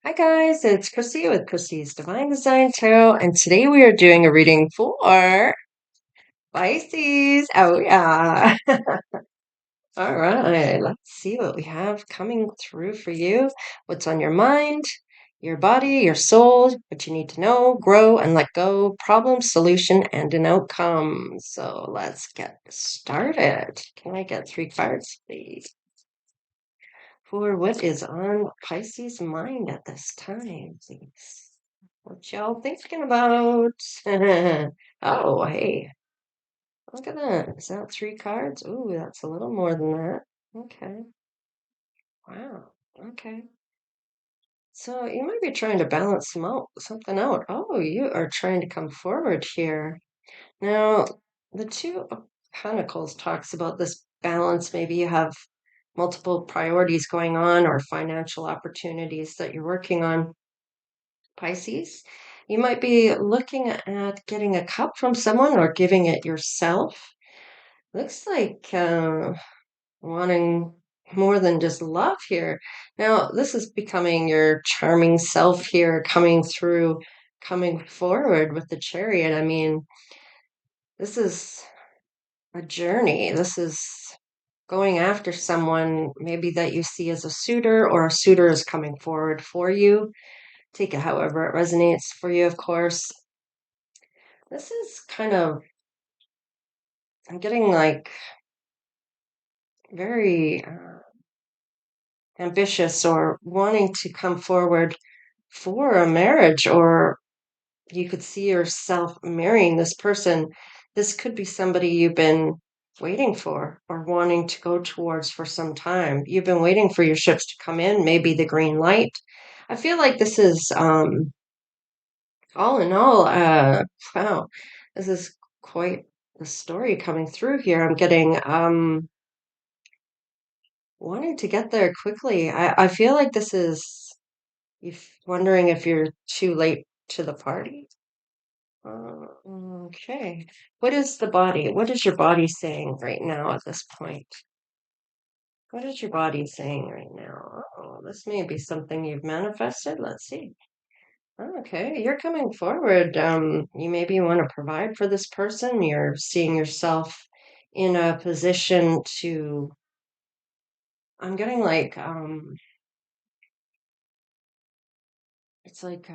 Hi guys, it's Chrissie with Christie's Divine Design Tarot, and today we are doing a reading for Pisces. Oh yeah. All right, let's see what we have coming through for you. What's on your mind, your body, your soul, what you need to know, grow and let go, problem, solution, and an outcome. So let's get started. Can I get 3 cards, please? For what is on Pisces' mind at this time, please. What y'all thinking about? Oh, hey, look at that. Is that 3 cards? Ooh, that's a little more than that. Okay. Wow. Okay. So you might be trying to balance something out. Oh, you are trying to come forward here. Now, the Two of Pentacles talks about this balance. Maybe you have multiple priorities going on or financial opportunities that you're working on, Pisces. You might be looking at getting a cup from someone or giving it yourself. Looks like wanting more than just love here. Now, this is becoming your charming self here, coming through, coming forward with the Chariot. I mean, this is a journey. This is going after someone maybe that you see as a suitor, or a suitor is coming forward for you. Take it however it resonates for you, of course. This is kind of, I'm getting like very ambitious or wanting to come forward for a marriage, or you could see yourself marrying this person. This could be somebody you've been waiting for or wanting to go towards for some time. You've been waiting for your ships to come in, maybe the green light. I feel like this is, all in all, wow, this is quite the story coming through here. I'm getting, wanting to get there quickly. I feel like this is, if wondering if you're too late to the party. Uh, okay. What is the body? What is your body saying right now at this point? What is your body saying right now? Oh, this may be something you've manifested. Let's see. Okay, you're coming forward. You maybe want to provide for this person. You're seeing yourself in a position to, I'm getting like, it's like,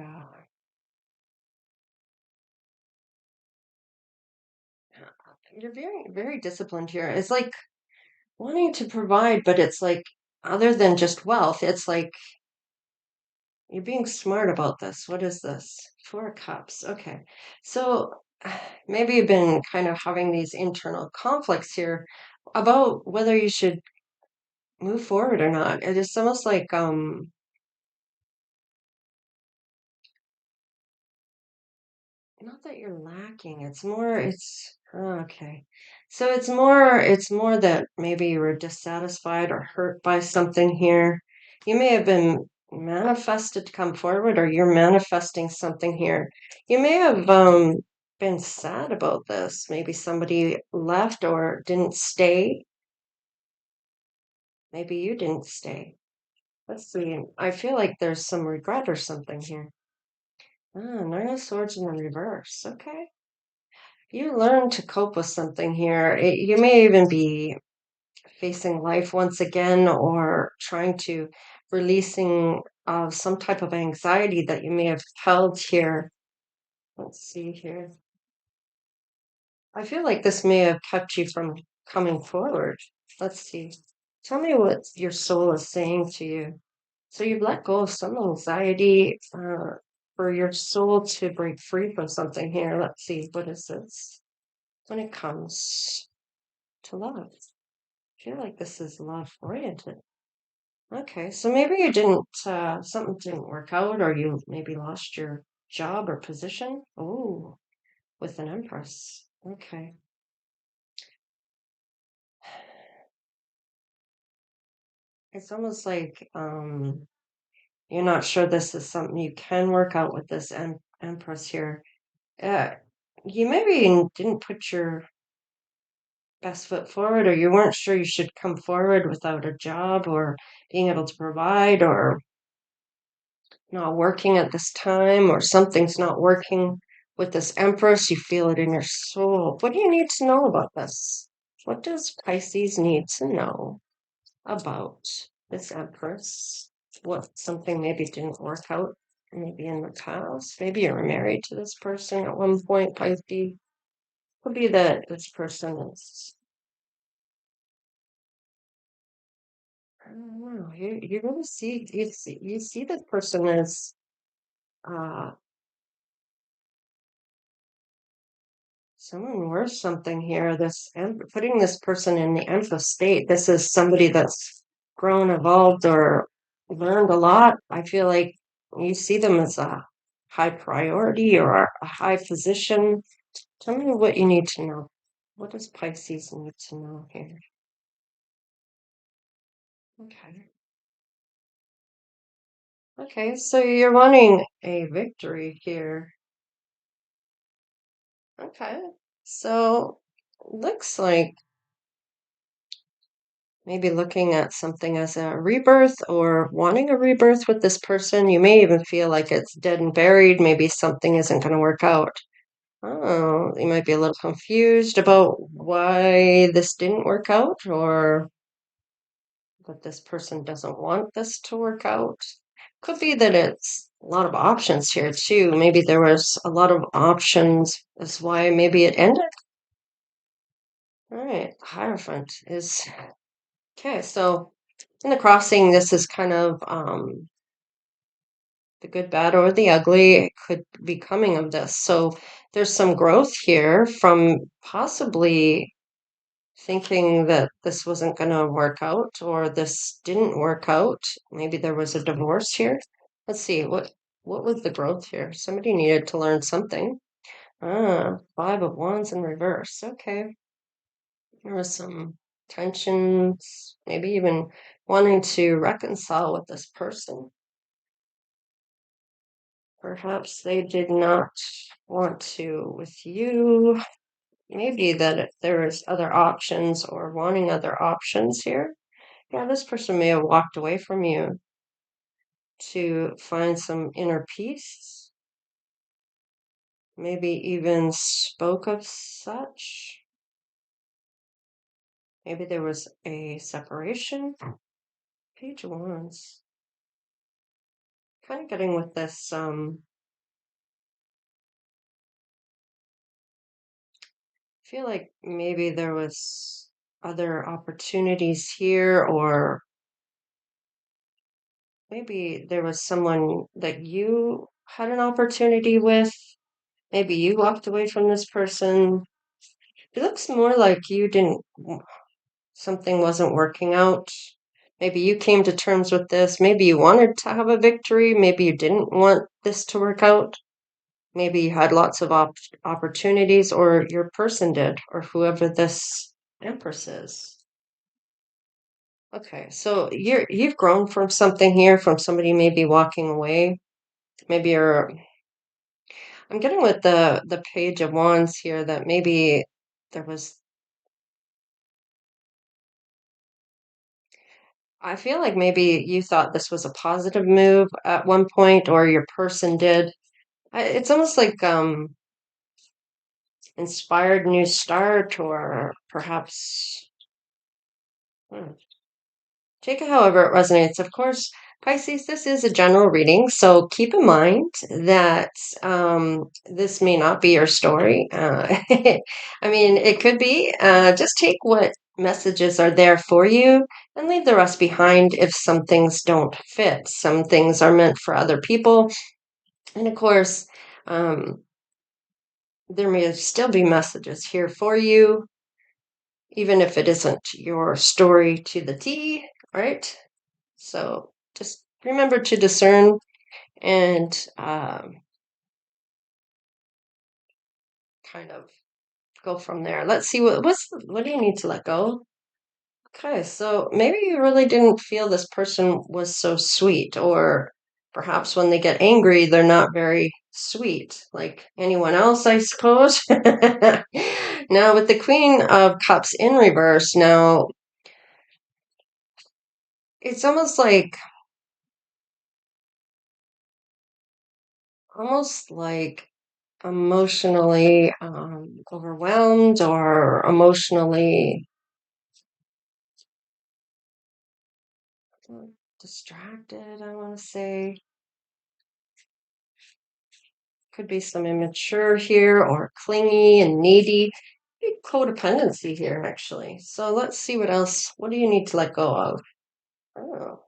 you're very, very disciplined here. It's like wanting to provide, but it's like, other than just wealth, it's like you're being smart about this. What is this? 4 cups. Okay. So maybe you've been kind of having these internal conflicts here about whether you should move forward or not. It is almost like, not that you're lacking. It's more, it's okay. So it's more that maybe you were dissatisfied or hurt by something here. You may have been manifested to come forward, or you're manifesting something here. You may have been sad about this. Maybe somebody left or didn't stay. Maybe you didn't stay. Let's see. I feel like there's some regret or something here. Nine of Swords in the reverse. Okay. You learn to cope with something here. You may even be facing life once again, or trying to releasing some type of anxiety that you may have held here. Let's see here. I feel like this may have kept you from coming forward. Let's see. Tell me what your soul is saying to you. So you've let go of some anxiety for your soul to break free from something here. Let's see. What is this? When it comes to love. I feel like this is love oriented. Okay, so maybe you didn't, something didn't work out, or you maybe lost your job or position. Oh, with an Empress. Okay. It's almost like you're not sure this is something you can work out with this Empress here. Uh, you maybe didn't put your best foot forward, or you weren't sure you should come forward without a job or being able to provide, or not working at this time, or something's not working with this Empress. You feel it in your soul. What do you need to know about this? What does Pisces need to know about this Empress? What something maybe didn't work out, maybe in the past. Maybe you were married to this person at one point, Pisces. Could be that this person is, I don't know. You really see this person as uh someone worth something here. Putting this person in the Empress state. This is somebody that's grown, evolved, or learned a lot. I feel like you see them as a high priority or a high position. Tell me what you need to know. What does Pisces need to know here? Okay. Okay, so you're wanting a victory here. Okay. So looks like maybe looking at something as a rebirth or wanting a rebirth with this person. You may even feel like it's dead and buried. Maybe something isn't going to work out. Oh, you might be a little confused about why this didn't work out, or that this person doesn't want this to work out. Could be that it's a lot of options here too. Maybe there was a lot of options. That's why maybe it ended. All right, Hierophant is okay. So in the crossing, this is kind of the good, bad, or the ugly. It could be coming of this. So there's some growth here from possibly thinking that this wasn't going to work out or this didn't work out. Maybe there was a divorce here. Let's see, what was the growth here? Somebody needed to learn something. Ah, Five of Wands in reverse. Okay. There was some tensions, maybe even wanting to reconcile with this person. Perhaps they did not want to with you. Maybe that there is other options or wanting other options here. Yeah, this person may have walked away from you to find some inner peace. Maybe even spoke of such. Maybe there was a separation. Page of Wands. Kind of getting with this, I feel like maybe there was other opportunities here, or maybe there was someone that you had an opportunity with. Maybe you walked away from this person. It looks more like you didn't, something wasn't working out. Maybe you came to terms with this. Maybe you wanted to have a victory. Maybe you didn't want this to work out. Maybe you had lots of opportunities, or your person did, or whoever this Empress is. Okay, so you've grown from something here, from somebody maybe walking away. Maybe I'm getting with the Page of Wands here that maybe there was, I feel like maybe you thought this was a positive move at one point, or your person did. It's almost like inspired new start, or perhaps hmm, take it however it resonates. Of course, Pisces, this is a general reading, so keep in mind that this may not be your story. I mean, it could be. Just take what messages are there for you and leave the rest behind if some things don't fit. Some things are meant for other people. And of course, um, there may still be messages here for you, even if it isn't your story to the T, right? So just remember to discern and kind of go from there. Let's see what do you need to let go? Okay, so maybe you really didn't feel this person was so sweet, or perhaps when they get angry, they're not very sweet, like anyone else, I suppose. Now, with the Queen of Cups in reverse, now it's almost like almost like emotionally overwhelmed or emotionally distracted, I want to say. Could be some immature here or clingy and needy. Big codependency here, actually. So let's see what else. What do you need to let go of? Oh,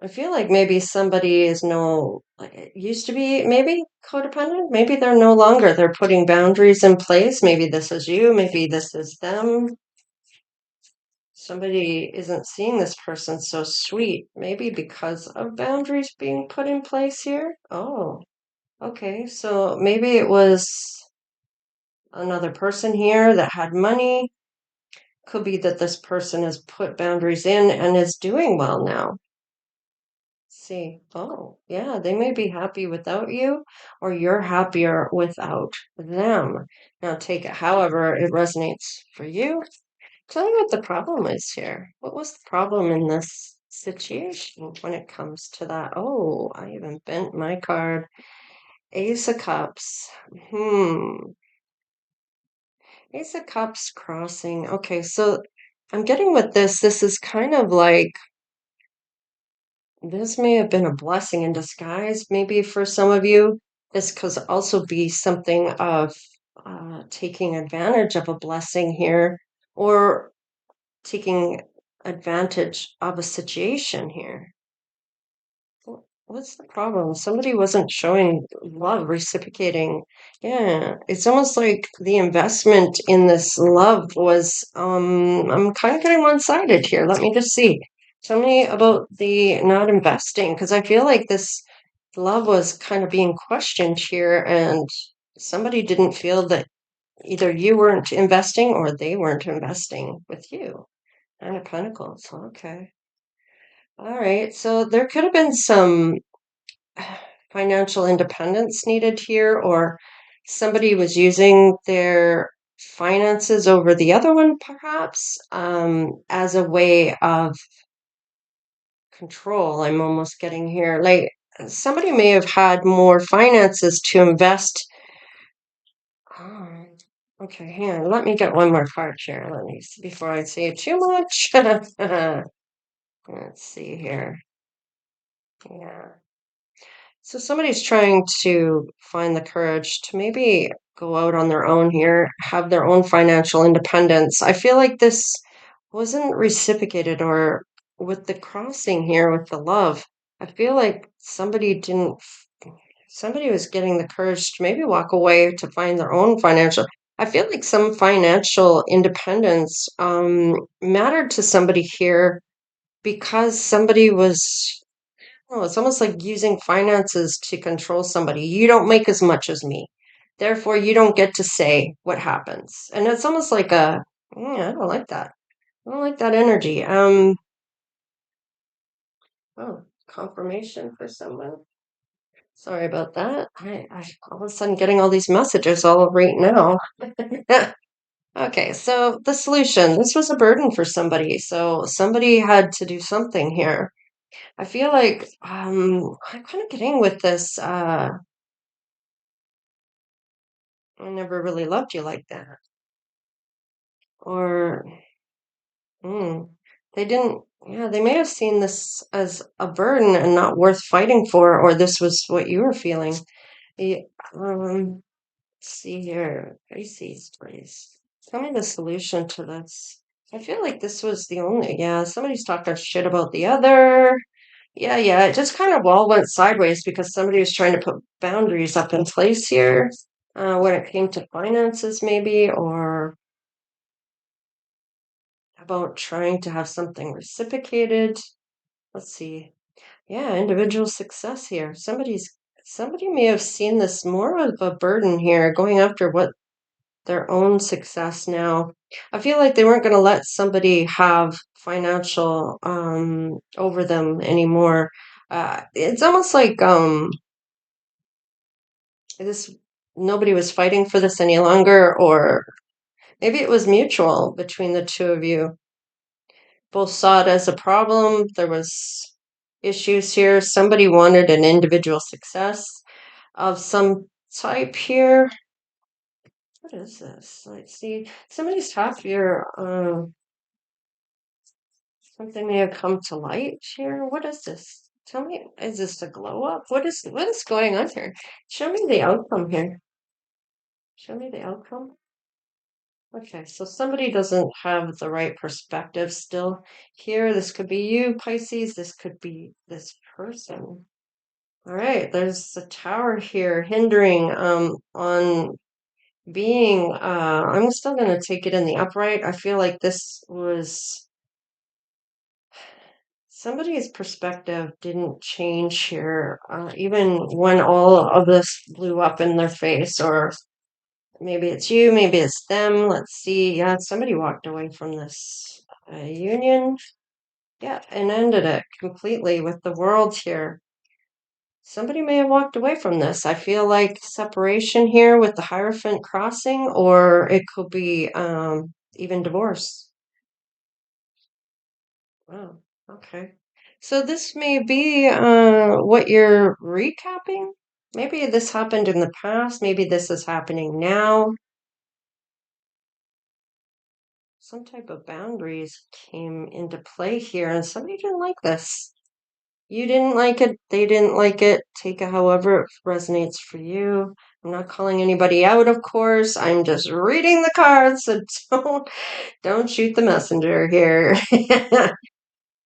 I feel like maybe somebody is no, like it used to be maybe codependent. Maybe they're no longer. They're putting boundaries in place. Maybe this is you. Maybe this is them. Somebody isn't seeing this person so sweet. Maybe because of boundaries being put in place here. Oh, okay. So maybe it was another person here that had money. Could be that this person has put boundaries in and is doing well now. See, oh, yeah, they may be happy without you, or you're happier without them. Now take it however it resonates for you. Tell me what the problem is here. What was the problem in this situation when it comes to that? Oh, I even bent my card. Ace of Cups. Ace of Cups crossing. Okay, so I'm getting with this is kind of like this may have been a blessing in disguise, maybe for some of you. This could also be something of taking advantage of a blessing here or taking advantage of a situation here. What's the problem? Somebody wasn't showing love, reciprocating. Yeah, it's almost like the investment in this love was, I'm kind of getting one-sided here. Let me just see. Tell me about the not investing, because I feel like this love was kind of being questioned here, and somebody didn't feel that either you weren't investing or they weren't investing with you. Nine of Pentacles. Okay. All right. So there could have been some financial independence needed here, or somebody was using their finances over the other one, perhaps, as a way of control. I'm almost getting here. Like somebody may have had more finances to invest. Oh, okay, hang on. Let me get one more card here. Let me see before I say too much. Let's see here. Yeah. So somebody's trying to find the courage to maybe go out on their own here, have their own financial independence. I feel like this wasn't reciprocated or with the crossing here with the love. I feel like somebody was getting the courage to maybe walk away to find their own financial. I feel like some financial independence mattered to somebody here because somebody was, oh, it's almost like using finances to control somebody. You don't make as much as me. Therefore, you don't get to say what happens. And it's almost like I don't like that. I don't like that energy. Oh, confirmation for someone. Sorry about that. I all of a sudden getting all these messages all right now. Okay, so the solution. This was a burden for somebody. So somebody had to do something here. I feel like I'm kind of getting with this. I never really loved you like that. Or mm, they didn't, yeah, they may have seen this as a burden and not worth fighting for, or this was what you were feeling. Yeah, let's see here. Pisces, please. Tell me the solution to this. I feel like this was the only, yeah, somebody's talking shit about the other. Yeah, it just kind of all went sideways because somebody was trying to put boundaries up in place here when it came to finances, maybe, or about trying to have something reciprocated. Let's see. Yeah, individual success here. Somebody may have seen this more of a burden here, going after what their own success now. I feel like they weren't going to let somebody have financial over them anymore. It's almost like this nobody was fighting for this any longer, or maybe it was mutual between the two of you. Both saw it as a problem. There was issues here. Somebody wanted an individual success of some type here. What is this? Let's see. Somebody's top here. Something may have come to light here. What is this? Tell me, is this a glow up? What is going on here? Show me the outcome here. Show me the outcome. Okay, so somebody doesn't have the right perspective still here. This could be you, Pisces. This could be this person. All right, there's a tower here hindering on being I'm still gonna take it in the upright. I feel like this was somebody's perspective didn't change here, even when all of this blew up in their face, or maybe it's you, maybe it's them. Let's see. Yeah, somebody walked away from this union. Yeah, and ended it completely with the world here. Somebody may have walked away from this. I feel like separation here with the Hierophant crossing, or it could be even divorce. Wow. Okay. So this may be what you're recapping. Maybe this happened in the past. Maybe this is happening now. Some type of boundaries came into play here, and somebody didn't like this. You didn't like it. They didn't like it. Take it however it resonates for you. I'm not calling anybody out, of course. I'm just reading the cards, so don't shoot the messenger here.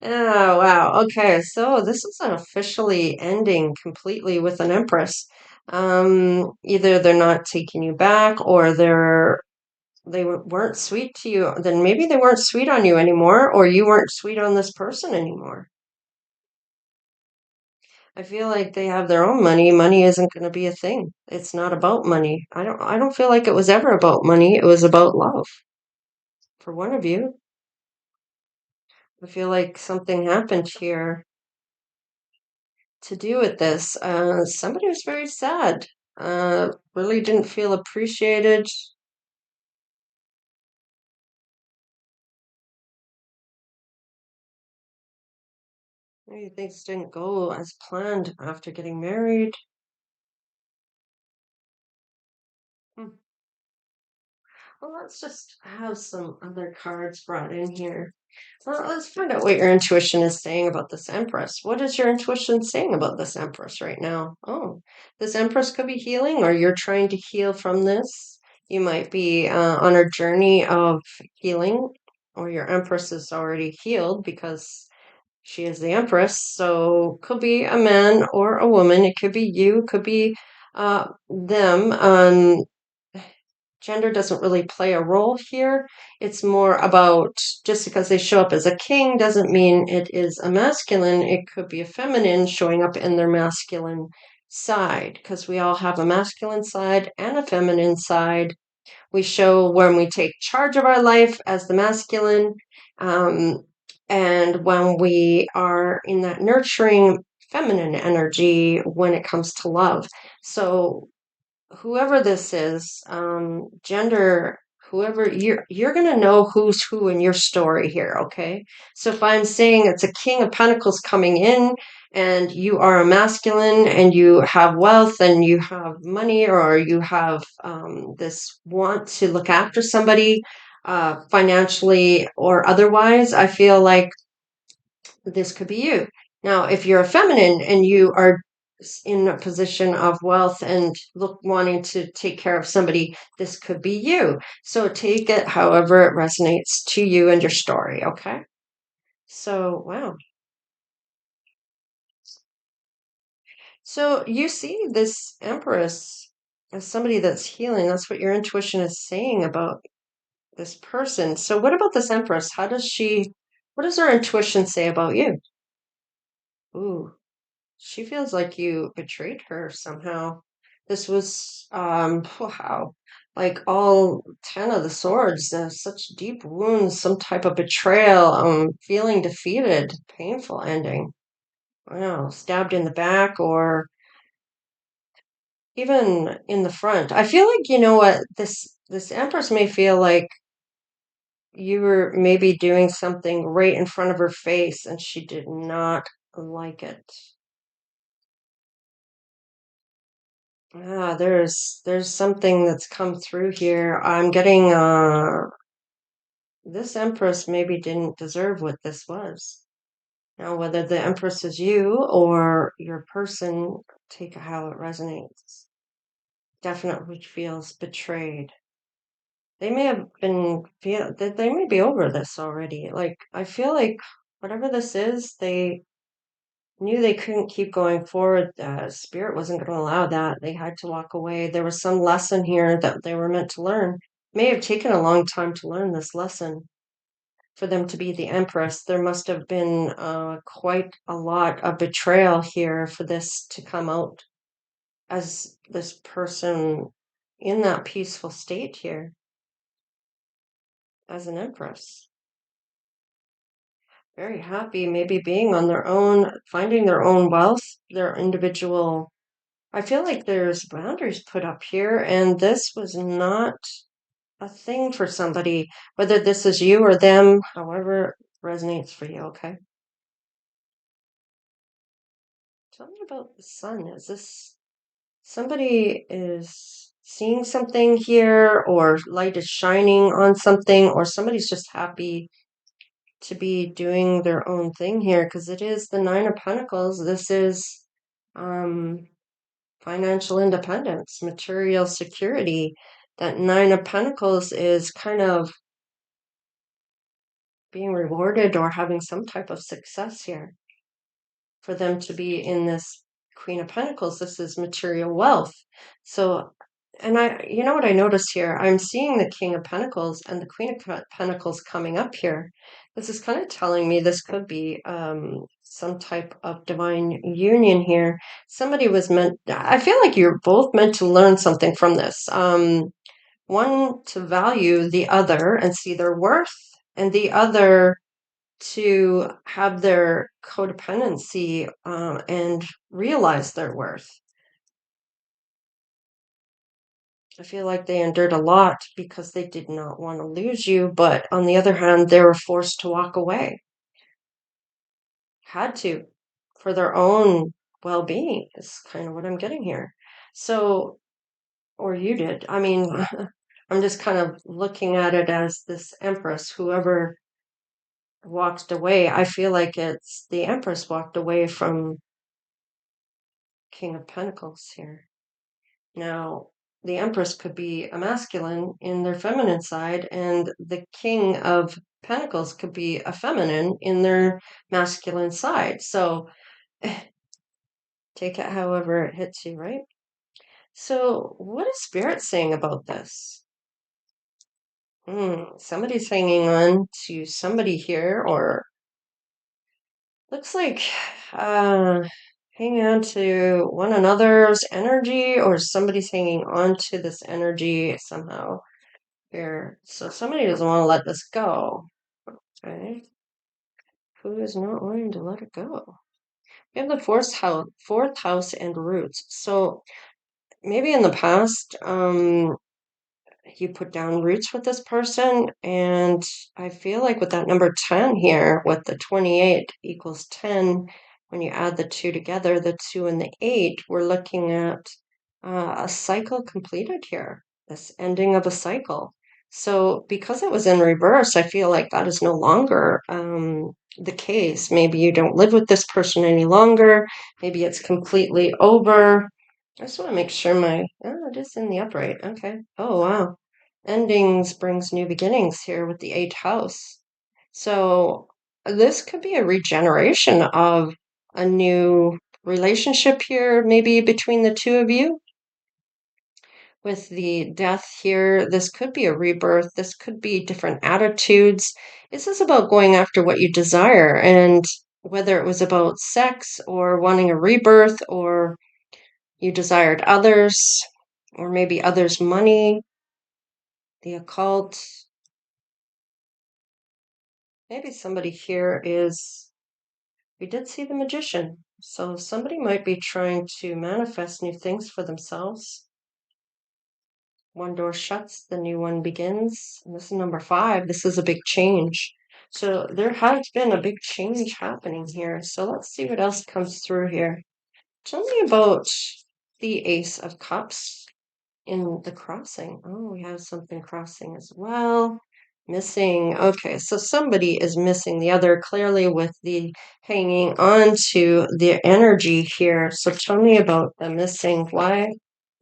Oh, wow. Okay, so this is officially ending completely with an Empress. Either they're not taking you back, or weren't sweet to you. Then maybe they weren't sweet on you anymore, or you weren't sweet on this person anymore. I feel like they have their own money. Money isn't going to be a thing. It's not about money. I don't feel like it was ever about money. It was about love for one of you. I feel like something happened here to do with this. Somebody was very sad. Really didn't feel appreciated. Maybe things didn't go as planned after getting married. Hmm. Well, let's just have some other cards brought in here. Well, let's find out what your intuition is saying about this Empress. What is your intuition saying about this Empress right now? Oh, this Empress could be healing, or you're trying to heal from this. You might be on a journey of healing, or your Empress is already healed because she is the Empress. So, could be a man or a woman. It could be you, could be them. Gender doesn't really play a role here. It's more about just because they show up as a king doesn't mean it is a masculine. It could be a feminine showing up in their masculine side, because we all have a masculine side and a feminine side. We show when we take charge of our life as the masculine, um, and when we are in that nurturing feminine energy when it comes to love. So whoever this is, gender, whoever you're gonna know who's who in your story here, okay? So if I'm saying it's a King of Pentacles coming in, and you are a masculine, and you have wealth, and you have money, or you have this want to look after somebody, financially or otherwise, I feel like this could be you. Now, if you're a feminine and you are in a position of wealth and wanting to take care of somebody, this could be you. So take it however it resonates to you and your story, okay? So, wow. So you see this Empress as somebody that's healing. That's what your intuition is saying about this person. So what about this Empress? What does her intuition say about you? Ooh. She feels like you betrayed her somehow. This was, wow, like all 10 of the swords, such deep wounds, some type of betrayal, feeling defeated, painful ending. Wow, stabbed in the back or even in the front. I feel like, you know what, this Empress may feel like you were maybe doing something right in front of her face and she did not like it. There's something that's come through here. I'm getting this Empress maybe didn't deserve what this was. Now, whether the Empress is you or your person, take how it resonates. Definitely feels betrayed. They may have been feel that they may be over this already. Like I feel like whatever this is, they knew they couldn't keep going forward. Spirit wasn't going to allow that. They had to walk away. There was some lesson here that they were meant to learn. May have taken a long time to learn this lesson for them to be the Empress. There must have been quite a lot of betrayal here for this to come out as this person in that peaceful state here as an Empress. Very happy, maybe being on their own, finding their own wealth, their individual. I feel like there's boundaries put up here, and this was not a thing for somebody, whether this is you or them, however it resonates for you, okay? Tell me about the sun. Is this somebody is seeing something here, or light is shining on something, or somebody's just happy to be doing their own thing here? Because it is the Nine of Pentacles. This is um, financial independence, material security. That Nine of Pentacles is kind of being rewarded or having some type of success here. For them to be in this Queen of Pentacles, this is material wealth. So, and you know what I notice here? I'm seeing the King of Pentacles and the Queen of Pentacles coming up here. This is kind of telling me this could be some type of divine union here. Somebody was meant, I feel like you're both meant to learn something from this. One to value the other and see their worth, and the other to have their codependency and realize their worth. I feel like they endured a lot because they did not want to lose you, but on the other hand, they were forced to walk away. Had to, for their own well-being, is kind of what I'm getting here. So, or you did. I mean, I'm just kind of looking at it as this Empress, whoever walked away. I feel like it's the Empress walked away from King of Pentacles here. Now, the Empress could be a masculine in their feminine side, and the King of Pentacles could be a feminine in their masculine side. So take it however it hits you, right? So, what is Spirit saying about this? Somebody's hanging on to somebody here, or looks like hanging on to one another's energy, or somebody's hanging on to this energy somehow here. So somebody doesn't want to let this go. Okay. Who is not wanting to let it go? We have the fourth house and roots. So maybe in the past, you put down roots with this person, and I feel like with that number 10 here, with the 28 equals 10, when you add the two together, the 2 and the 8, we're looking at a cycle completed here, this ending of a cycle. So because it was in reverse, I feel like that is no longer the case. Maybe you don't live with this person any longer. Maybe it's completely over. I just want to make sure it is in the upright. Okay. Oh, wow. Endings brings new beginnings here with the 8th house. So this could be a regeneration of a new relationship here, maybe between the two of you. With the death here, this could be a rebirth. This could be different attitudes. This is about going after what you desire, and whether it was about sex or wanting a rebirth, or you desired others, or maybe others' money, the occult. Maybe somebody here we did see the Magician. So somebody might be trying to manifest new things for themselves. One door shuts, the new one begins. And this is number 5. This is a big change. So there has been a big change happening here. So let's see what else comes through here. Tell me about the Ace of Cups in the crossing. Oh, we have something crossing as well. Missing. Okay, so somebody is missing the other clearly with the hanging on to the energy here. So tell me about the missing. Why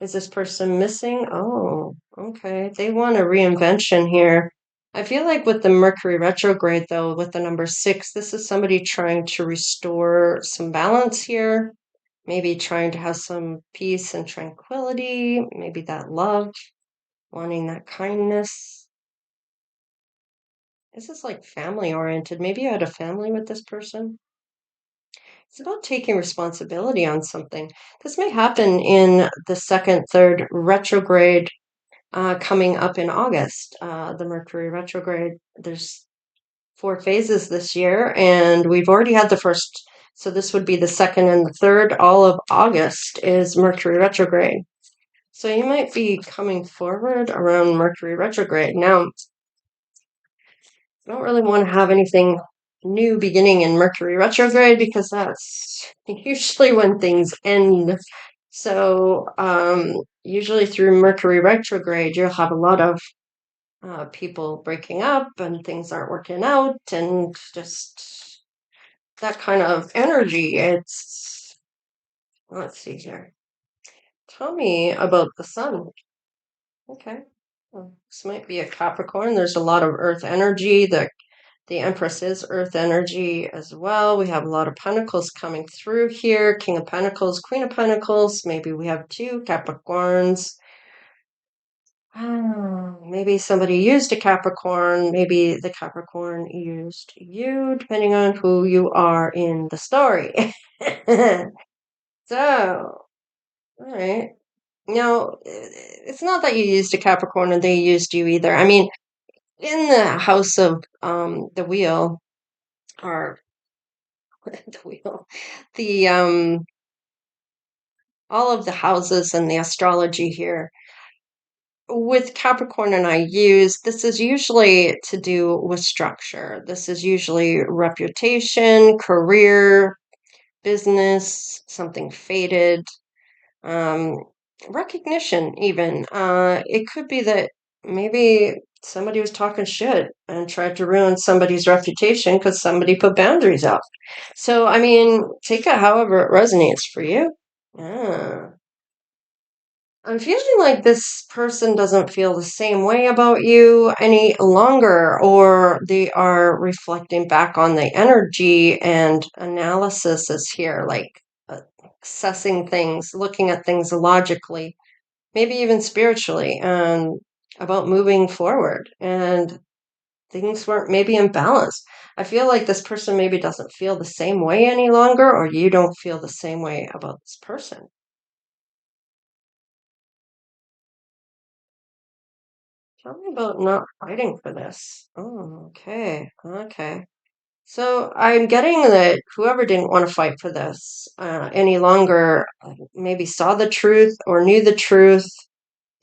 is this person missing? Oh, okay. They want a reinvention here. I feel like with the Mercury retrograde, though, with the number 6, this is somebody trying to restore some balance here. Maybe trying to have some peace and tranquility, maybe that love, wanting that kindness. This is like family oriented. Maybe you had a family with this person. It's about taking responsibility on something. This may happen in the second, third retrograde coming up in August. The Mercury retrograde. There's 4 phases this year, and we've already had the first. So this would be the second and the third. All of August is Mercury retrograde. So you might be coming forward around Mercury retrograde. Now, I don't really want to have anything new beginning in Mercury retrograde because that's usually when things end. So, usually through Mercury retrograde, you'll have a lot of people breaking up and things aren't working out and just that kind of energy. Let's see here. Tell me about the sun. Okay. Well, this might be a Capricorn. There's a lot of earth energy. The Empress is earth energy as well. We have a lot of pentacles coming through here. King of Pentacles, Queen of Pentacles. Maybe we have 2 Capricorns. Maybe somebody used a Capricorn. Maybe the Capricorn used you, depending on who you are in the story. So, all right. No, it's not that you used a Capricorn and they used you either. I mean, in the house of the wheel, or the wheel, the all of the houses and the astrology here with Capricorn and I use, this is usually to do with structure. This is usually reputation, career, business, something fated, um, recognition even. It could be that maybe somebody was talking shit and tried to ruin somebody's reputation because somebody put boundaries up. So, I mean, take it however it resonates for you. Yeah. I'm feeling like this person doesn't feel the same way about you any longer, or they are reflecting back on the energy and analysis is here, like assessing things, looking at things logically, maybe even spiritually, and about moving forward. And things weren't maybe in balance. I feel like this person maybe doesn't feel the same way any longer, or you don't feel the same way about this person. Tell me about not fighting for this. Oh, okay. Okay. So I'm getting that whoever didn't want to fight for this any longer maybe saw the truth or knew the truth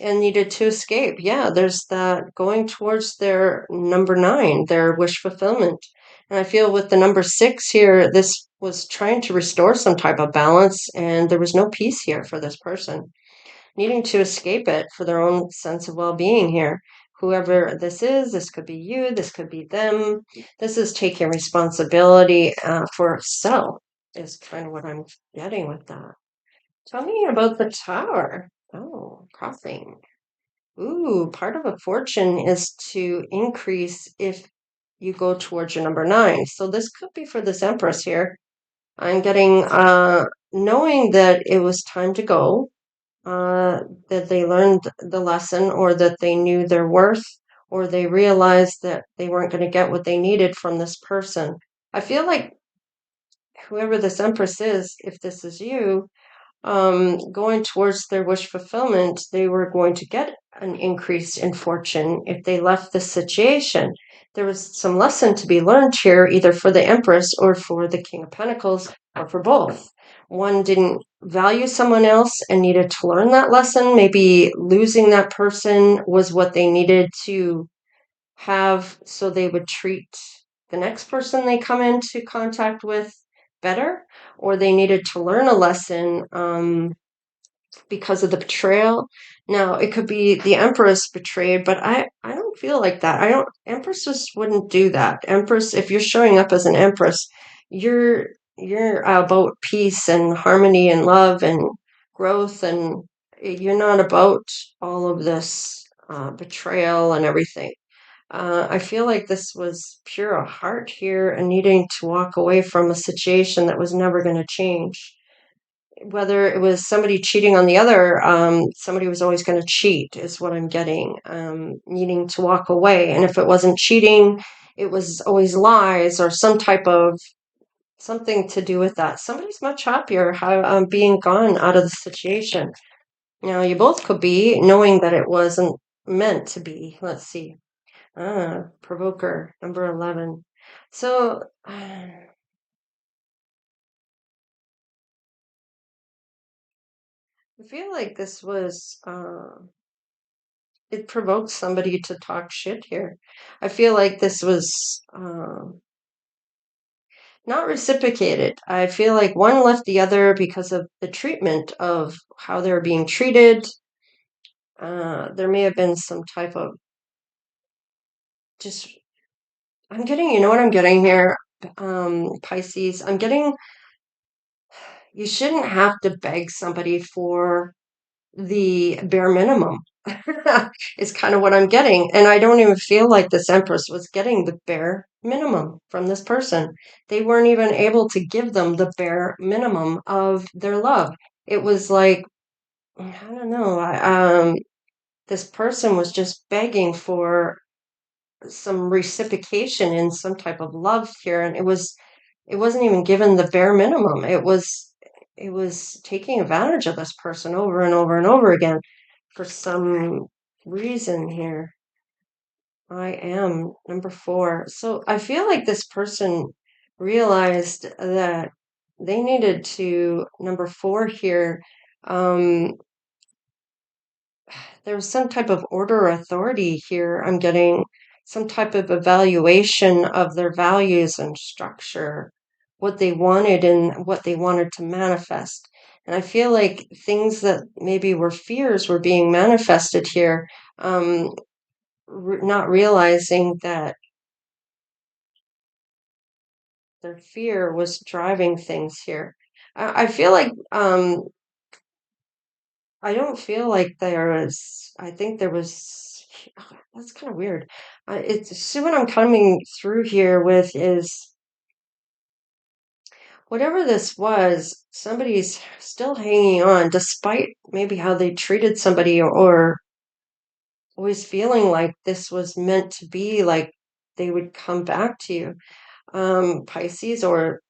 and needed to escape. Yeah, there's that going towards their number 9, their wish fulfillment. And I feel with the number 6 here, this was trying to restore some type of balance, and there was no peace here for this person, needing to escape it for their own sense of well-being here. Whoever this is, this could be you, this could be them. This is taking responsibility for self, is kind of what I'm getting with that. Tell me about the tower. Oh, crossing. Ooh, part of a fortune is to increase if you go towards your number 9. So this could be for this Empress here. I'm getting knowing that it was time to go, that they learned the lesson, or that they knew their worth, or they realized that they weren't going to get what they needed from this person. I feel like whoever this Empress is, if this is you, going towards their wish fulfillment, they were going to get an increase in fortune if they left the situation. There was some lesson to be learned here, either for the Empress or for the King of Pentacles, or for both. One didn't value someone else and needed to learn that lesson. Maybe losing that person was what they needed to have so they would treat the next person they come into contact with better, or they needed to learn a lesson because of the betrayal. Now, it could be the Empress betrayed, but I don't feel like that. I don't, Empresses wouldn't do that. Empress, if you're showing up as an Empress, you're about peace and harmony and love and growth, and you're not about all of this betrayal and everything. I feel like this was pure heart here and needing to walk away from a situation that was never going to change. Whether it was somebody cheating on the other, somebody was always going to cheat, is what I'm getting. Needing to walk away. And if it wasn't cheating, it was always lies or some type of something to do with that. Somebody's much happier being gone out of the situation. Now, you both could be knowing that it wasn't meant to be. Let's see. Provoker, number 11. So, I feel like this was, it provoked somebody to talk shit here. I feel like this was not reciprocated. I feel like one left the other because of the treatment of how they were being treated. There may have been some type of just, I'm getting, you know what I'm getting here, Pisces? I'm getting, you shouldn't have to beg somebody for the bare minimum. Is kind of what I'm getting. And I don't even feel like this Empress was getting the bare minimum from this person. They weren't even able to give them the bare minimum of their love. It was like, I don't know, this person was just begging for some reciprocation in some type of love here, and it wasn't even given the bare minimum. It was taking advantage of this person over and over and over again for some reason here. I am number 4. So I feel like this person realized that they needed to, number 4 here, um, there was some type of order or authority here. I'm getting some type of evaluation of their values and structure, what they wanted and what they wanted to manifest. And I feel like things that maybe were fears were being manifested here, not realizing that their fear was driving things here. I feel like I don't feel like there is. I think there was. That's kind of weird. It's see what I'm coming through here with is whatever this was. Somebody's still hanging on, despite maybe how they treated somebody, or always feeling like this was meant to be. Like they would come back to you, Pisces, or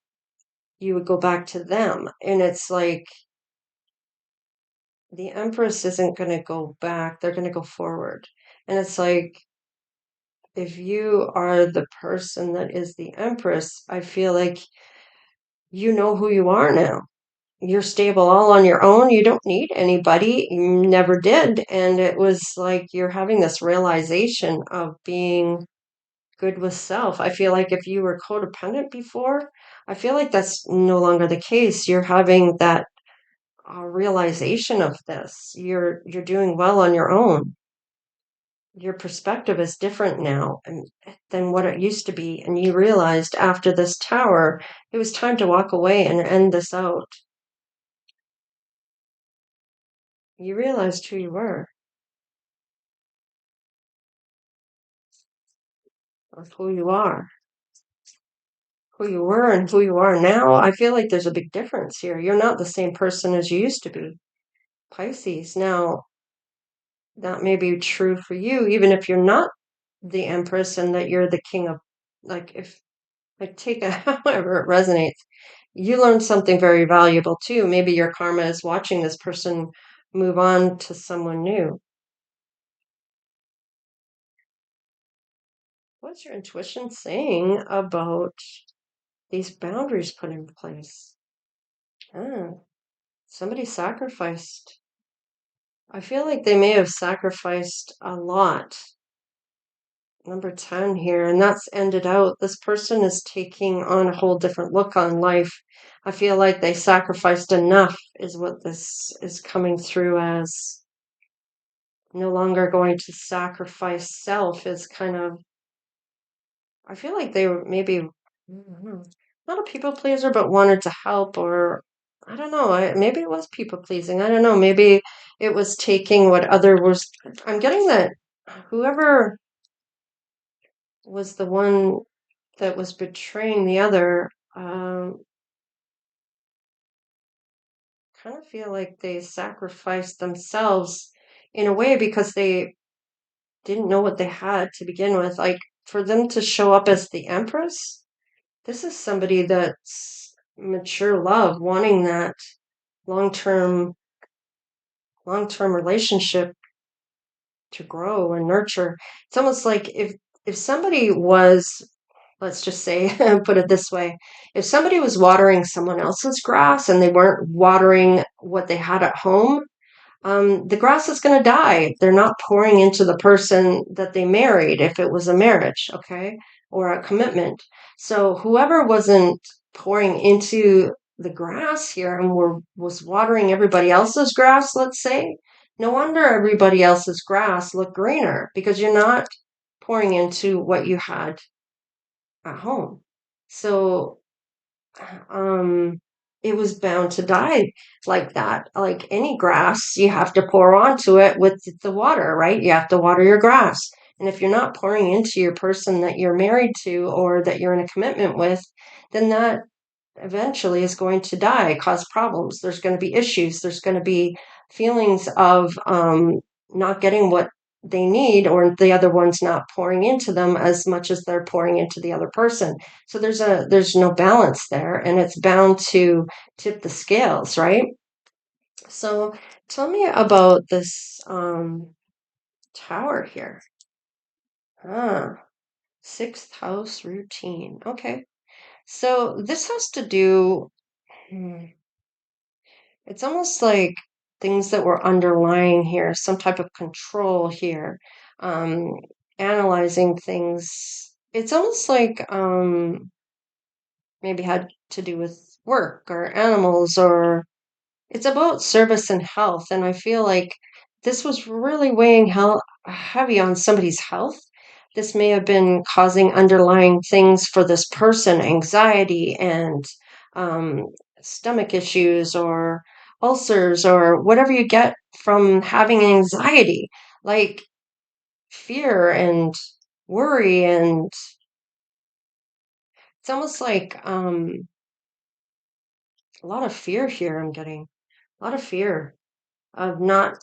you would go back to them, and it's like the Empress isn't going to go back. They're going to go forward. And it's like, if you are the person that is the Empress, I feel like you know who you are now. You're stable all on your own. You don't need anybody. You never did. And it was like you're having this realization of being good with self. I feel like if you were codependent before, I feel like that's no longer the case. You're having that realization of this. You're doing well on your own. Your perspective is different now than what it used to be, and you realized after this tower it was time to walk away and end this out. You realized who you were, or who you were and who you are now. I feel like there's a big difference here. You're not the same person as you used to be, Pisces. Now, that may be true for you, even if you're not the Empress and that you're the king of, like, if like take a however it resonates. You learned something very valuable too. Maybe your karma is watching this person move on to someone new. What's your intuition saying about these boundaries put in place? Ah, somebody sacrificed. I feel like they may have sacrificed a lot number 10 here, and that's ended out. This person is taking on a whole different look on life. I feel like they sacrificed enough, is what this is coming through as. No longer going to sacrifice self is kind of, I feel like they were maybe not a people pleaser, but wanted to help, or I don't know. Maybe it was people pleasing. I don't know. Maybe it was taking what other was. I'm getting that whoever was the one that was betraying the other, kind of feel like they sacrificed themselves in a way because they didn't know what they had to begin with. Like for them to show up as the Empress, this is somebody that's mature love, wanting that long-term long-term relationship to grow and nurture. It's almost like if somebody was, let's just say, put it this way, if somebody was watering someone else's grass and they weren't watering what they had at home, the grass is going to die. They're not pouring into the person that they married if it was a marriage, okay, or a commitment. So whoever wasn't pouring into the grass here and was watering everybody else's grass, let's say, no wonder everybody else's grass looked greener because you're not pouring into what you had at home. So um, it was bound to die like that. Like any grass, you have to pour onto it with the water, right? You have to water your grass. And if you're not pouring into your person that you're married to or that you're in a commitment with, then that eventually is going to die, cause problems. There's going to be issues. There's going to be feelings of not getting what they need, or the other one's not pouring into them as much as they're pouring into the other person. So there's no balance there, and it's bound to tip the scales, right? So tell me about this tower here. Sixth house routine. Okay. So this has to do, it's almost like things that were underlying here, some type of control here, um, analyzing things. It's almost like maybe had to do with work or animals, or it's about service and health. And I feel like this was really weighing heavy on somebody's health. This may have been causing underlying things for this person, anxiety and um, stomach issues or ulcers or whatever you get from having anxiety, like fear and worry. And it's almost like a lot of fear here. I'm getting a lot of fear of not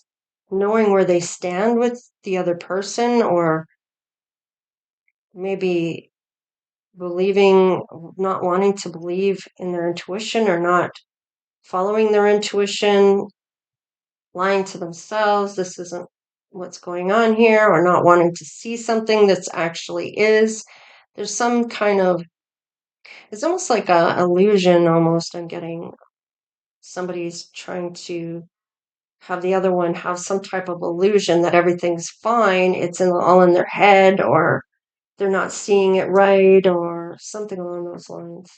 knowing where they stand with the other person, or maybe believing, not wanting to believe in their intuition, or not following their intuition, lying to themselves, this isn't what's going on here, or not wanting to see something that's actually is. There's some kind of, it's almost like a illusion almost. I'm getting somebody's trying to have the other one have some type of illusion that everything's fine. It's all in their head, or they're not seeing it right, or something along those lines.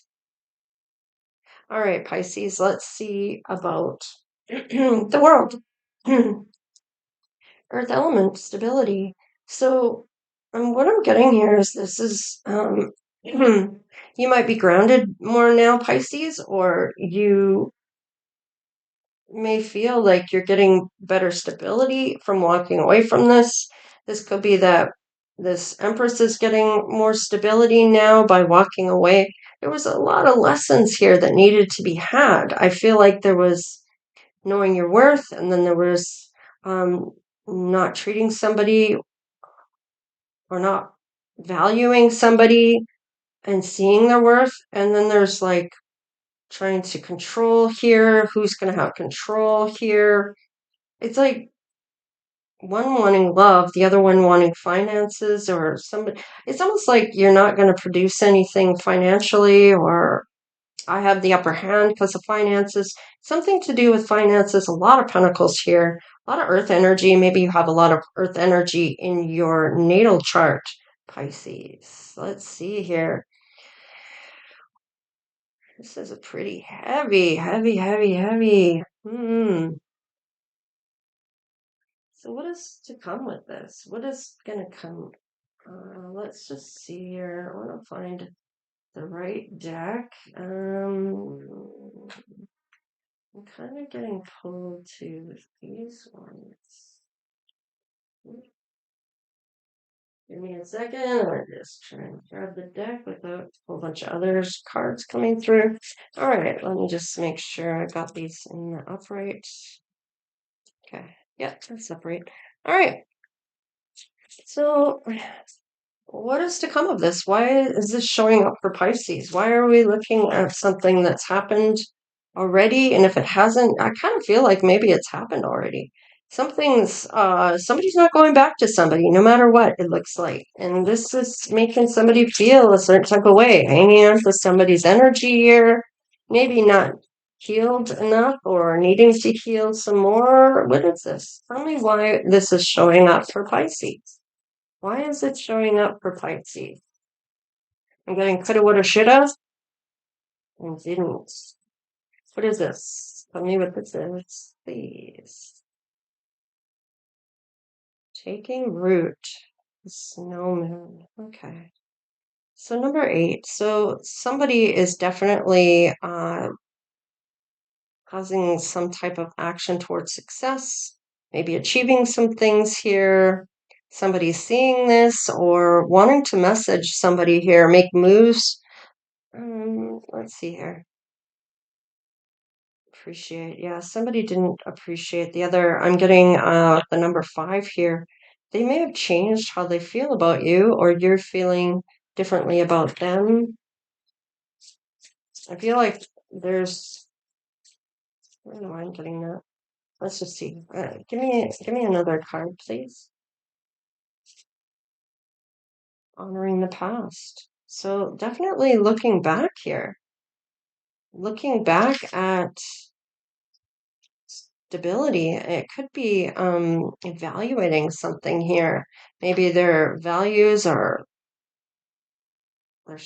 All right, Pisces, let's see about the world. Earth element stability. So, what I'm getting here is this is you might be grounded more now, Pisces, or you may feel like you're getting better stability from walking away from this. This could be that this Empress is getting more stability now by walking away. There was a lot of lessons here that needed to be had. I feel like there was knowing your worth, and then there was um, not treating somebody or not valuing somebody and seeing their worth. And then there's like trying to control here. Who's going to have control here? It's like one wanting love, the other one wanting finances, or somebody. It's almost like you're not going to produce anything financially, or I have the upper hand because of finances. Something to do with finances. A lot of pentacles here, a lot of earth energy. Maybe you have a lot of earth energy in your natal chart. Pisces. Let's see here. This is a pretty heavy. So what is to come with this? What is going to come? Let's just see here. I want to find the right deck. I'm kind of getting pulled to these ones. Give me a second. I'm just trying to grab the deck without a whole bunch of other cards coming through. All right, let me just make sure I got these in the upright. Okay, yeah, that's upright. All right. So, what is to come of this? Why is this showing up for Pisces? Why are we looking at something that's happened already? And if it hasn't, I kind of feel like maybe it's happened already. Somebody's not going back to somebody, no matter what it looks like. And this is making somebody feel a certain type of way, hanging on to somebody's energy here, maybe not healed enough or needing to heal some more. What is this? Tell me why this is showing up for Pisces. Why is it showing up for Pisces? I'm getting coulda, woulda, shoulda, and didn't. What is this? Tell me what this is, please. Taking root. The snow moon. Okay. So number 8. So somebody is definitely causing some type of action towards success, maybe achieving some things here. Somebody's seeing this or wanting to message somebody here, make moves. Let's see here. Appreciate. Yeah, somebody didn't appreciate the other. I'm getting the number 5 here. They may have changed how they feel about you, or you're feeling differently about them. I feel like there's. Where am I getting that? Let's just see. Give me another card, please. Honoring the past. So definitely looking back here. Looking back at stability. It could be evaluating something here. Maybe their values or their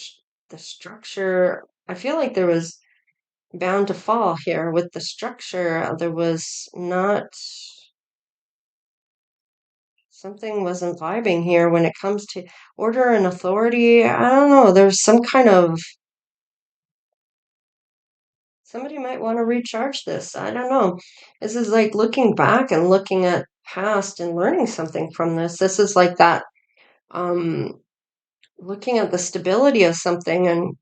the structure. I feel like there was bound to fall here with the structure. There was not something wasn't vibing here when it comes to order and authority. I don't know. There's some kind of somebody might want to recharge this. I don't know. This is like looking back and looking at past and learning something from this. This is like that looking at the stability of something and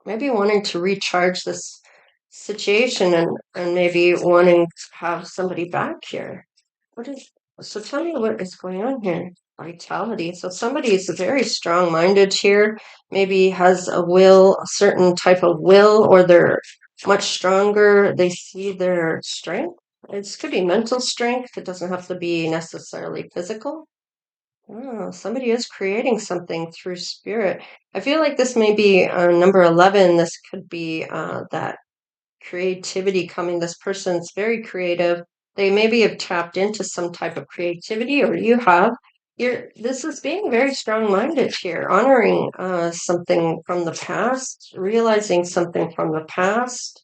maybe wanting to recharge this situation and maybe wanting to have somebody back here. So tell me what is going on here. Vitality. So somebody is very strong-minded here, maybe has a will, a certain type of will, or they're much stronger. They see their strength. It could be mental strength. It doesn't have to be necessarily physical. Oh, somebody is creating something through spirit. I feel like this may be number 11. This could be that creativity coming. This person's very creative. They maybe have tapped into some type of creativity, or you have. This is being very strong-minded here, honoring something from the past, realizing something from the past.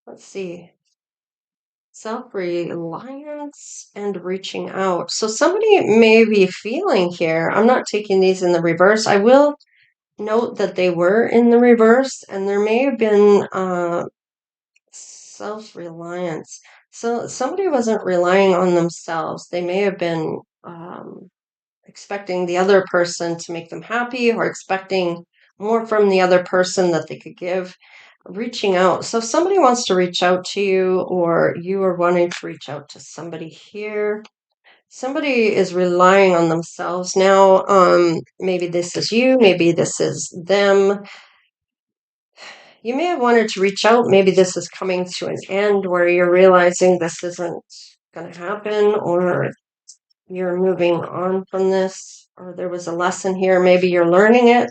Let's see. Self-reliance and reaching out. So somebody may be feeling here. I'm not taking these in the reverse. I will note that they were in the reverse, and there may have been self-reliance. So somebody wasn't relying on themselves. They may have been expecting the other person to make them happy or expecting more from the other person that they could give. Reaching out. So if somebody wants to reach out to you or you are wanting to reach out to somebody here, somebody is relying on themselves now. Maybe this is you, maybe this is them. You may have wanted to reach out. Maybe this is coming to an end where you're realizing this isn't going to happen, or you're moving on from this, or there was a lesson here. Maybe you're learning it.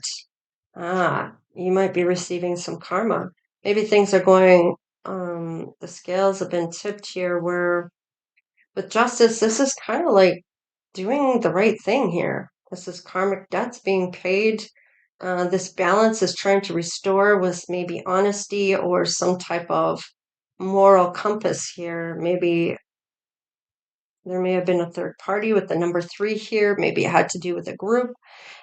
You might be receiving some karma. Maybe things are going, the scales have been tipped here where with justice, this is kind of like doing the right thing here. This is karmic debts being paid. This balance is trying to restore with maybe honesty or some type of moral compass here. Maybe there may have been a third party with the number 3 here. Maybe it had to do with a group.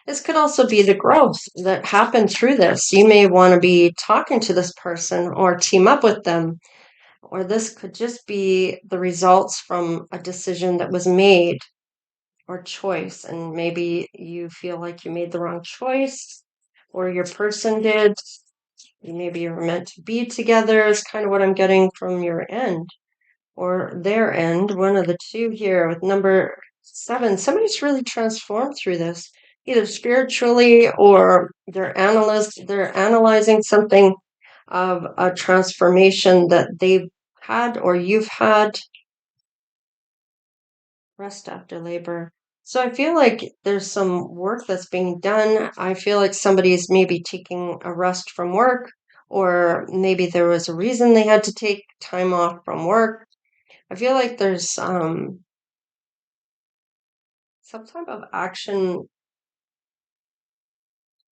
This could also be the growth that happened through this. You may want to be talking to this person or team up with them, or this could just be the results from a decision that was made or choice. And maybe you feel like you made the wrong choice, or your person did. Maybe you were meant to be together, is kind of what I'm getting from your end or their end. One of the two here with number 7. Somebody's really transformed through this, either spiritually or they're analyzing something of a transformation that they've had or you've had. Rest after labor. So I feel like there's some work that's being done. I feel like somebody's maybe taking a rest from work, or maybe there was a reason they had to take time off from work. I feel like there's some type of action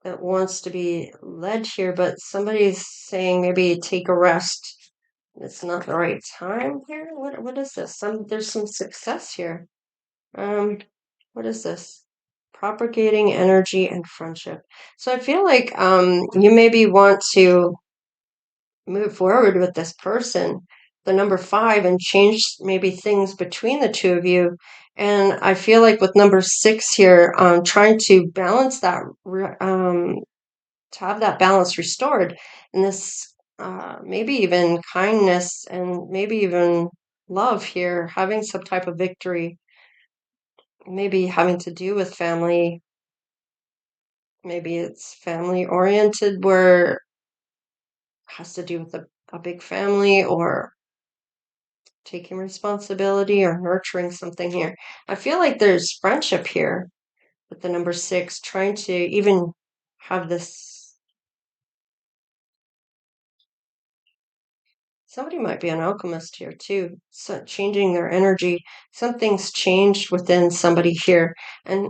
that wants to be led here, but somebody's saying maybe take a rest. It's not the right time here. What is this? There's some success here. What is this? Propagating energy and friendship. So I feel like you maybe want to move forward with this person, the number 5, and change maybe things between the two of you. And I feel like with number 6 here, trying to balance that, to have that balance restored, and this maybe even kindness and maybe even love here, having some type of victory, maybe having to do with family. Maybe it's family oriented, where it has to do with a big family, or taking responsibility or nurturing something here. I feel like there's friendship here with the number 6, trying to even have this. Somebody might be an alchemist here too, so changing their energy. Something's changed within somebody here, and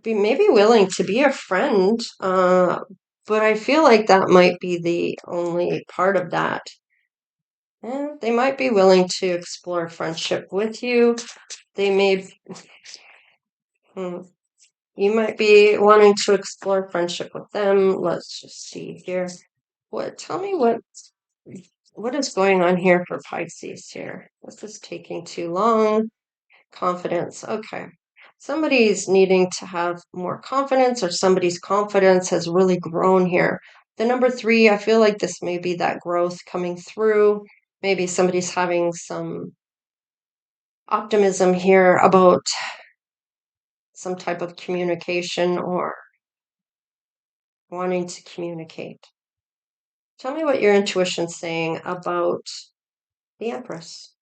be maybe willing to be a friend. But I feel like that might be the only part of that. And they might be willing to explore friendship with you. They may, you might be wanting to explore friendship with them. Let's just see here. Tell me what is going on here for Pisces here? This is taking too long. Confidence. Okay. Somebody's needing to have more confidence, or somebody's confidence has really grown here. The number 3, I feel like this may be that growth coming through. Maybe somebody's having some optimism here about some type of communication or wanting to communicate. Tell me what your intuition's saying about the Empress.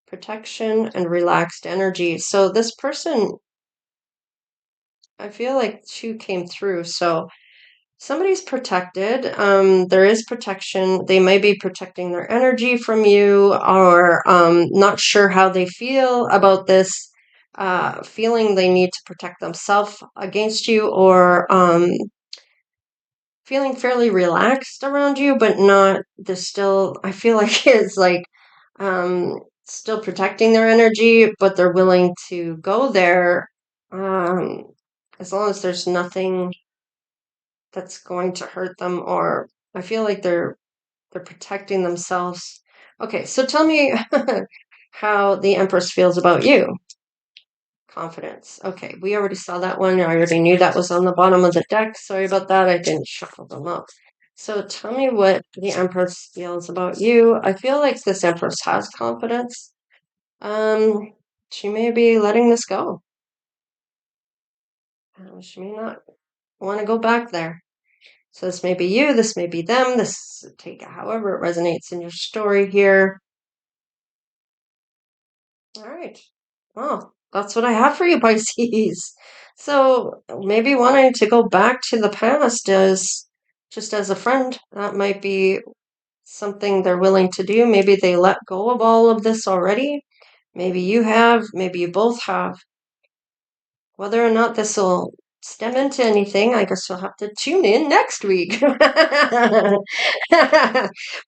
Protection and relaxed energy. So this person, I feel like 2 came through. So somebody's protected. There is protection. They may be protecting their energy from you, or not sure how they feel about this, feeling they need to protect themselves against you, or feeling fairly relaxed around you, but not, they're still, I feel like it's like still protecting their energy, but they're willing to go there as long as there's nothing that's going to hurt them, or I feel like they're protecting themselves. Okay, so tell me how the Empress feels about you. Confidence. Okay, we already saw that one. I already knew that was on the bottom of the deck. Sorry about that. I didn't shuffle them up. So tell me what the Empress feels about you. I feel like this Empress has confidence. She may be letting this go. She may not want to go back there. So this may be you, this may be them, this, take it however it resonates in your story here. All right. Well, that's what I have for you, Pisces. So maybe wanting to go back to the past as just as a friend, that might be something they're willing to do. Maybe they let go of all of this already. Maybe you have, maybe you both have. Whether or not this will stem into anything, I guess you'll have to tune in next week.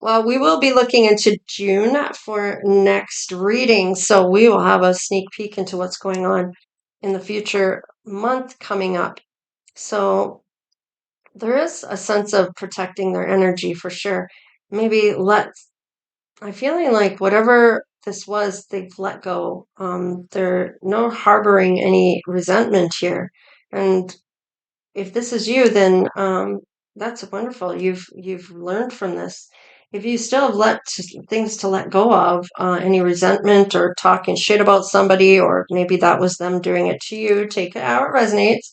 Well, we will be looking into June for next reading, so we will have a sneak peek into what's going on in the future month coming up. So there is a sense of protecting their energy for sure. Maybe I'm feeling like whatever this was, they've let go. They're no harboring any resentment here. And if this is you, then that's wonderful. You've learned from this. If you still have things to let go of, any resentment or talking shit about somebody, or maybe that was them doing it to you, take it how it resonates.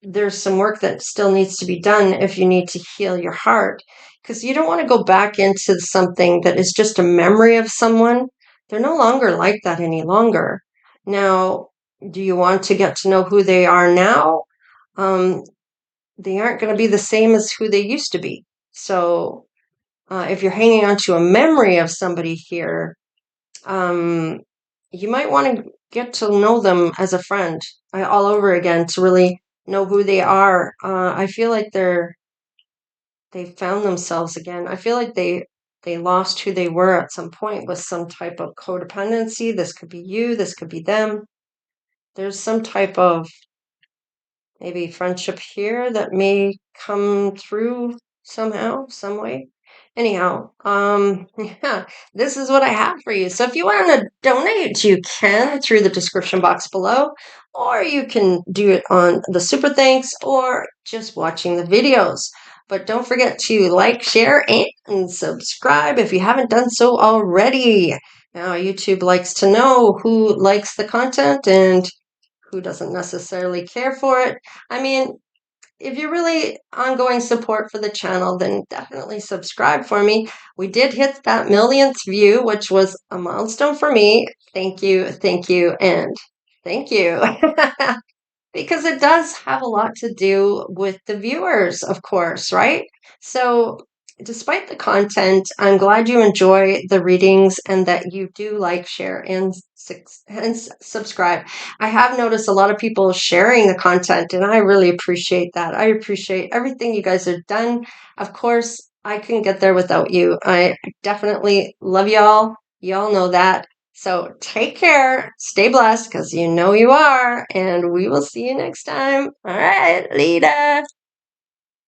There's some work that still needs to be done if you need to heal your heart, because you don't want to go back into something that is just a memory of someone. They're no longer like that any longer. Now, do you want to get to know who they are now? um, they aren't going to be the same as who they used to be. So if you're hanging on to a memory of somebody here, you might want to get to know them as a friend all over again to really know who they are. I feel like they found themselves again. I feel like they lost who they were at some point with some type of codependency. This could be you, this could be them. There's some type of maybe friendship here that may come through somehow, some way. Anyhow, yeah, this is what I have for you. So if you want to donate, you can through the description box below, or you can do it on the super thanks or just watching the videos. But don't forget to like, share, and subscribe if you haven't done so already. Now, YouTube likes to know who likes the content and who doesn't necessarily care for it. I mean, if you're really ongoing support for the channel, then definitely subscribe for me. We did hit that millionth view, which was a milestone for me. Thank you, and thank you. Because it does have a lot to do with the viewers, of course, right? So, despite the content, I'm glad you enjoy the readings and that you do like, share, and subscribe. I have noticed a lot of people sharing the content, and I really appreciate that. I appreciate everything you guys have done. Of course, I couldn't get there without you. I definitely love y'all. Y'all know that. So take care, stay blessed, because you know you are, and we will see you next time. All right, Lita.